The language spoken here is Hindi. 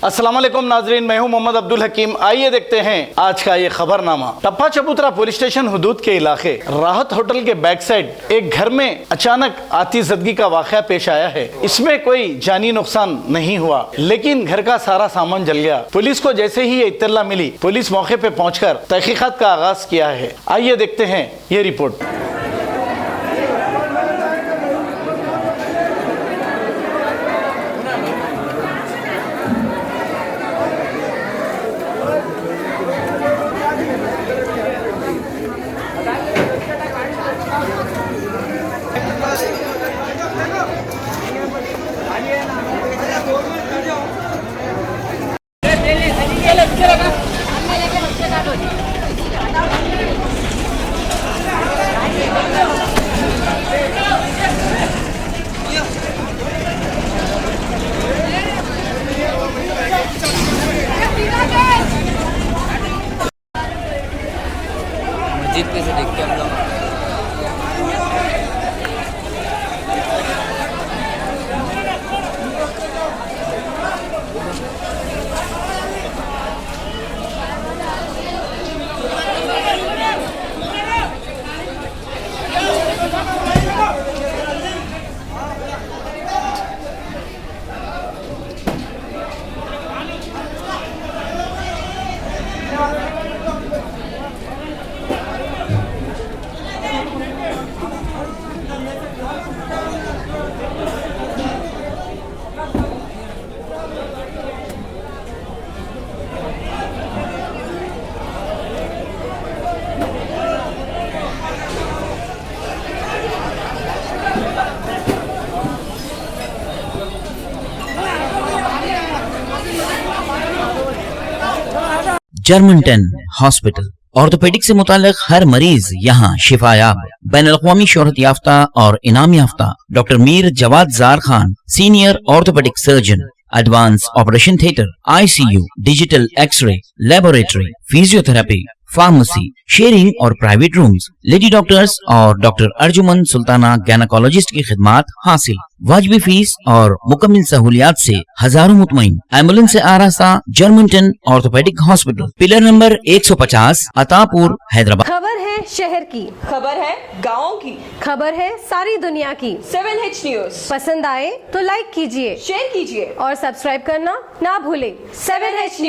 अस्सलाम वालेकुम नाजरीन, मैं हूं मोहम्मद अब्दुल हकीम। आइए देखते हैं आज का ये खबरनामा। टप्पा चबूतरा पुलिस स्टेशन हुदूद के इलाके राहत होटल के बैक साइड एक घर में अचानक आतिशबाजी का वाकया पेश आया है। इसमें कोई जानी नुकसान नहीं हुआ, लेकिन घर का सारा सामान जल गया। पुलिस को जैसे ही ये इत्तला मिली, पुलिस मौके पे पहुंचकर तहकीकात का आगाज किया है। आइए देखते हैं ये रिपोर्ट। मस्जिद पे से देख के हम लोग जर्मनटन हॉस्पिटल ऑर्थोपेडिक से मुताल्लिक हर मरीज यहाँ शिफायाब। बैनुल-अक़वामी शोहरत याफ्ता और इनाम याफ्ता doctor Mir Jawad Zar Khan, senior orthopaedic surgeon, advance operation theatre, ICU, digital x-ray, laboratory, physiotherapy, pharmacy, sharing और प्राइवेट रूम्स, लेडी डॉक्टर्स और डॉक्टर अर्जुमन सुल्ताना गैनाकोलॉजिस्ट की खिदमात हासिल। वाजिबी फीस और मुकम्मल सहूलियात से हजारों मुतमईन। एम्बुलेंस से आरास्ता Germanten orthopaedic hospital, pillar number 150, Attapur, Hyderabad. खबर है शहर की, खबर है गाँव की, खबर है सारी दुनिया की। 7H न्यूज पसंद आए तो लाइक कीजिए, शेयर कीजिए और सब्सक्राइब करना ना भूलें। 7H news.